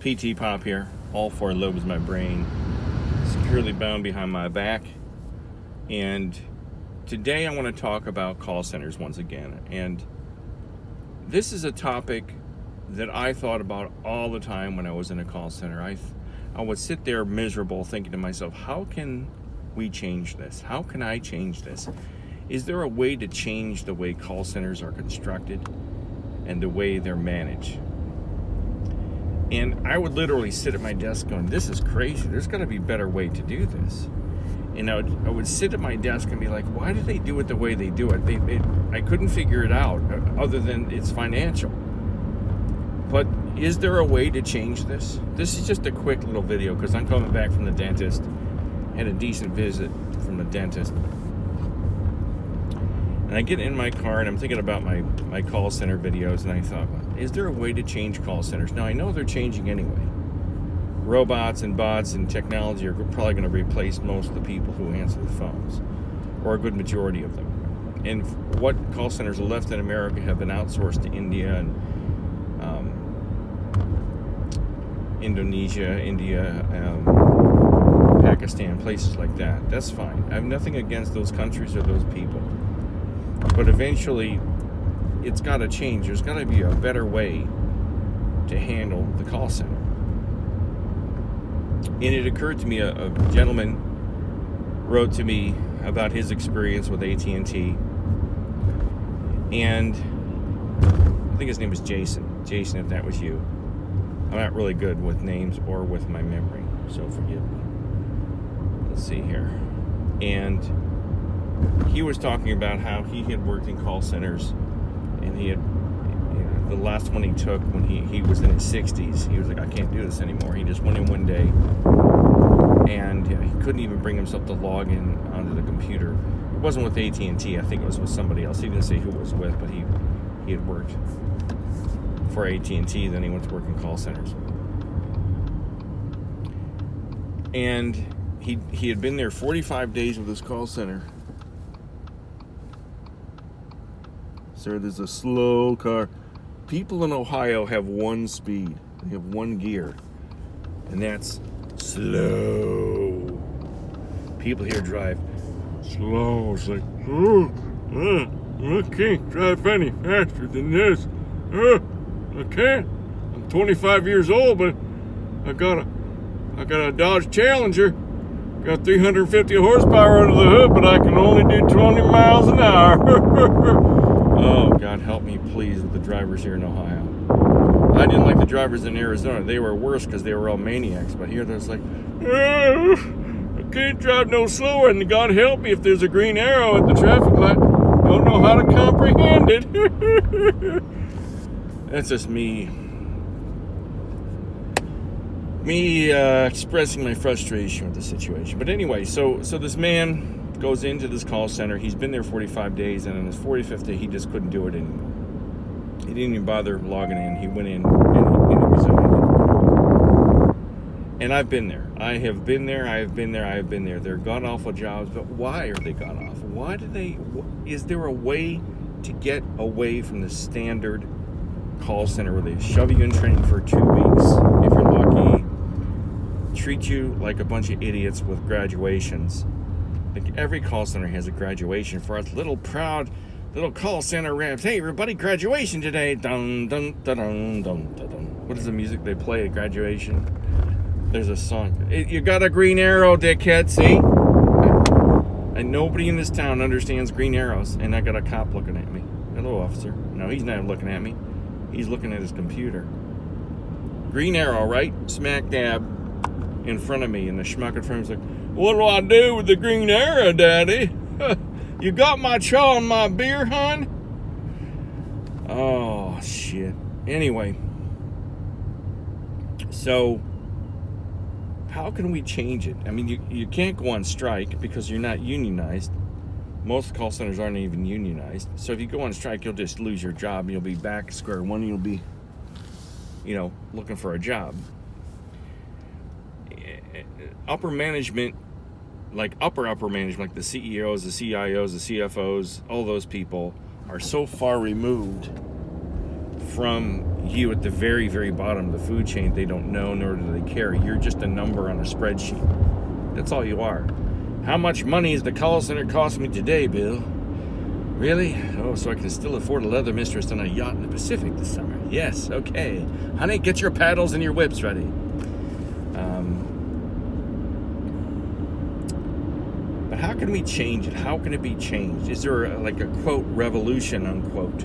PT Pop here. All four lobes of my brain securely bound behind my back. And today I want to talk about call centers once again. And this is a topic that I thought about all the time when I was in a call center. I would sit there miserable thinking to myself, how can we change this? How can I change this? Is there a way to change the way call centers are constructed and the way they're managed? And I would literally sit at my desk going, this is crazy. There's got to be a better way to do this. And I would sit at my desk and be like, why do they do it the way they do it? I couldn't figure it out other than it's financial. But is there a way to change this? This is just a quick little video because I'm coming back from the dentist. Had a decent visit from the dentist. And I get in my car and I'm thinking about my call center videos, and I thought, is there a way to change call centers? Now, I know they're changing anyway. Robots and bots and technology are probably going to replace most of the people who answer the phones, or a good majority of them. And what call centers are left in America have been outsourced to India and Indonesia, India, Pakistan, places like that. That's fine. I have nothing against those countries or those people. But eventually, it's got to change. There's got to be a better way to handle the call center. And it occurred to me, a gentleman wrote to me about his experience with AT&T. And I think his name was Jason. Jason, if that was you. I'm not really good with names or with my memory, so forgive me. Let's see here. And he was talking about how he had worked in call centers, and he had, the last one he took when he was in his 60s, he was like, I can't do this anymore. He just went in one day, and he couldn't even bring himself to log in onto the computer. It wasn't with AT&T, I think it was with somebody else. He didn't say who it was with, but he had worked for AT&T, then he went to work in call centers. And he had been there 45 days with his call center. Sir, there's a slow car. People in Ohio have one speed. They have one gear. And that's slow. People here drive slow. It's like, I can't drive any faster than this. I can't. I'm 25 years old, but I got a Dodge Challenger. Got 350 horsepower under the hood, but I can only do 20 miles an hour. Oh, God help me, please, with the drivers here in Ohio. I didn't like the drivers in Arizona. They were worse because they were all maniacs. But here, there's like, I can't drive no slower. And God help me if there's a green arrow at the traffic light. Don't know how to comprehend it. That's just me expressing my frustration with the situation. But anyway, so this man goes into this call center. He's been there 45 days, and on his 45th day, he just couldn't do it anymore. He didn't even bother logging in. He went in, and it was and I've been there. I have been there. They're god-awful jobs, but why are they god-awful? Why do they... Is there a way to get away from the standard call center where they shove you in training for 2 weeks, if you're lucky, treat you like a bunch of idiots with graduations? Like every call center has a graduation for us little proud little call center reps. Hey everybody, graduation today. Dun dun dun dun dun dun dun. What is the music they play at graduation? There's a song. You got a green arrow, dickhead, see? And nobody in this town understands green arrows, and I got a cop looking at me. Hello, officer. No, he's not looking at me. He's looking at his computer. Green arrow, right? Smack dab in front of me, and the schmuck in front of me's like, what do I do with the green arrow, Daddy? You got my chaw on my beer, hon? Oh, shit. Anyway. So, how can we change it? I mean, you can't go on strike because you're not unionized. Most call centers aren't even unionized. So if you go on strike, you'll just lose your job. And you'll be back square one. And you'll be, looking for a job. Upper management, like upper management, like the CEOs, the CIOs, the CFOs, all those people are so far removed from you at the very, very bottom of the food chain. They don't know, nor do they care. You're just a number on a spreadsheet. That's all you are. How much money is the call center cost me today, Bill? Really? Oh, so I can still afford a leather mistress on a yacht in the Pacific this summer. Yes, okay. Honey, get your paddles and your whips ready. But how can we change it? How can it be changed? Is there like a quote revolution, unquote,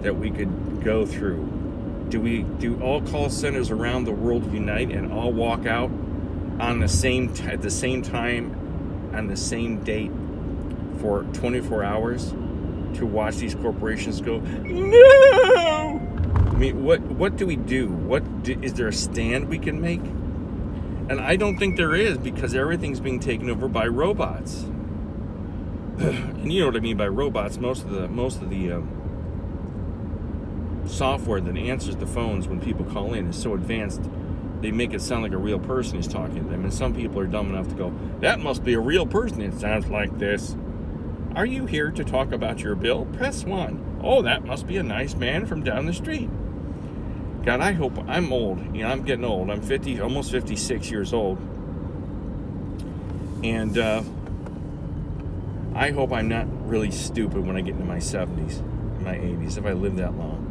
that we could go through? Do all call centers around the world unite and all walk out on the same at the same time on the same date for 24 hours to watch these corporations go, no? I mean, what do we do? Is there a stand we can make? And I don't think there is, because everything's being taken over by robots. And you know what I mean by robots. Most of the software that answers the phones when people call in is so advanced, they make it sound like a real person is talking to them. And some people are dumb enough to go, that must be a real person. It sounds like this. Are you here to talk about your bill? Press 1. Oh, that must be a nice man from down the street. God, I hope I'm old. You know, I'm getting old. I'm 50, almost 56 years old. And I hope I'm not really stupid when I get into my 70s, my 80s, if I live that long.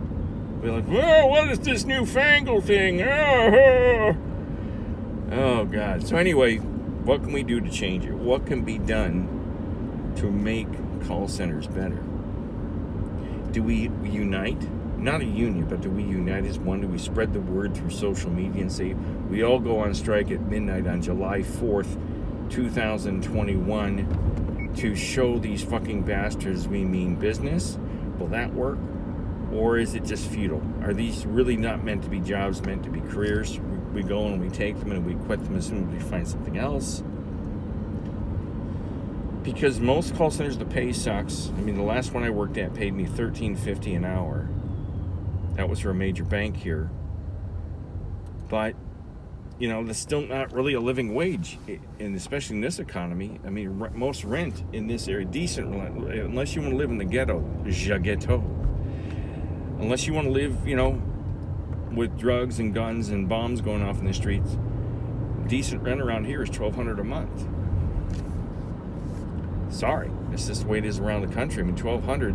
I'll be like, whoa, what is this newfangled thing? Oh, God. So anyway, what can we do to change it? What can be done to make call centers better? Do we unite? Not a union, but do we unite as one? Do we spread the word through social media and say we all go on strike at midnight on July 4th, 2021 to show these fucking bastards we mean business? Will that work? Or is it just futile? Are these really not meant to be jobs, meant to be careers? We go and we take them and we quit them as soon as we find something else. Because most call centers, the pay sucks. I mean, the last one I worked at paid me $13.50 an hour. That was for a major bank here. But, you know, that's still not really a living wage, and especially in this economy. I mean, most rent in this area, decent rent, unless you want to live in the ghetto, unless you want to live, you know, with drugs and guns and bombs going off in the streets, decent rent around here is $1,200 a month. Sorry, it's just the way it is around the country. I mean, $1,200.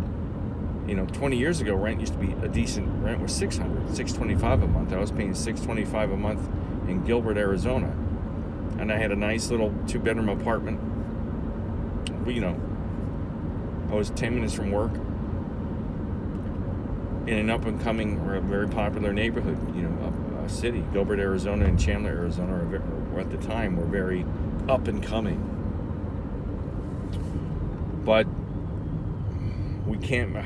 You know, 20 years ago, rent used to be a decent rent was $625 a month. I was paying $625 a month in Gilbert, Arizona, and I had a nice little 2-bedroom apartment. You know, I was 10 minutes from work in an up-and-coming or a very popular neighborhood. You know, a city, Gilbert, Arizona, and Chandler, Arizona, or at the time were very up-and-coming. But we can't.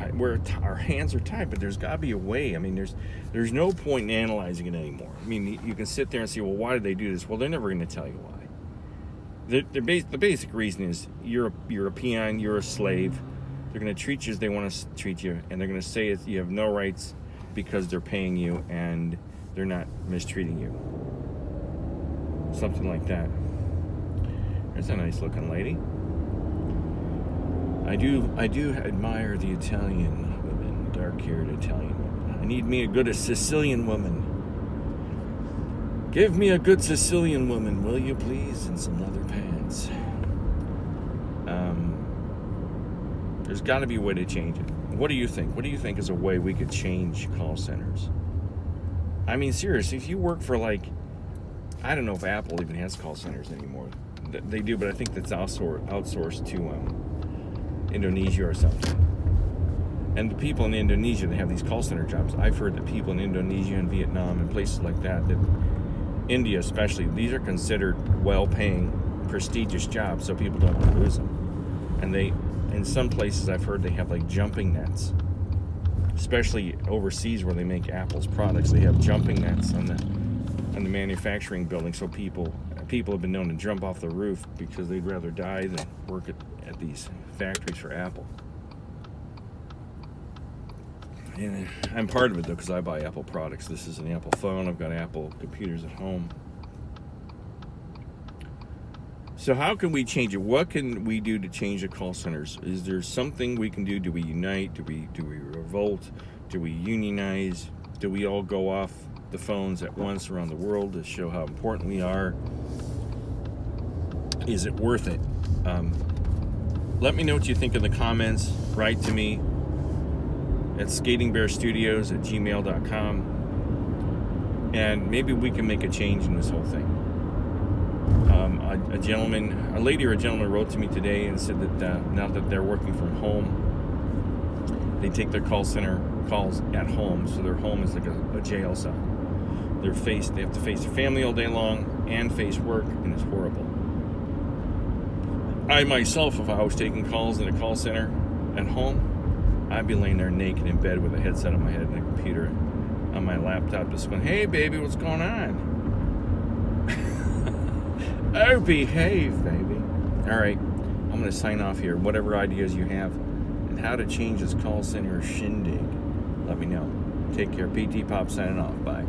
Our hands are tied, but there's got to be a way. I mean, there's no point in analyzing it anymore. I mean, you can sit there and say, well, why did they do this? Well, they're never going to tell you why. The basic reason is you're a peon, you're a slave. They're going to treat you as they want to treat you, and they're going to say you have no rights because they're paying you and they're not mistreating you. Something like that. There's a nice looking lady. I do admire the Italian women, dark-haired Italian women. I need me a good Sicilian woman. Give me a good Sicilian woman, will you please, and some leather pants. There's got to be a way to change it. What do you think? What do you think is a way we could change call centers? I mean, seriously, if you work for, like, I don't know if Apple even has call centers anymore. They do, but I think that's outsourced to Indonesia or something. And the people in Indonesia, they have these call center jobs. I've heard that people in Indonesia and Vietnam and places like that India especially, these are considered well-paying, prestigious jobs, so people don't want to lose them. And in some places I've heard they have like jumping nets, especially overseas where they make Apple's products. They have jumping nets on the manufacturing building, so people have been known to jump off the roof because they'd rather die than work at these factories for Apple. And I'm part of it though, because I buy Apple products. This is an Apple phone. I've got Apple computers at home. So how can we change it? What can we do to change the call centers? Is there something we can do? Do we unite? Do we revolt? Do we unionize? Do we all go off the phones at once around the world to show how important we are? Is it worth it? Let me know what you think in the comments. Write to me at skatingbearstudios@gmail.com, and maybe we can make a change in this whole thing. A lady or a gentleman wrote to me today and said that now that they're working from home, they take their call center calls at home, so their home is like a jail cell. They have to face their family all day long and face work, and it's horrible. I myself, if I was taking calls in a call center at home, I'd be laying there naked in bed with a headset on my head and a computer on my laptop just going, "Hey baby, what's going on?" Oh, behave, baby. Alright, I'm going to sign off here. Whatever ideas you have and how to change this call center shindig, let me know. Take care. PT Pop signing off. Bye.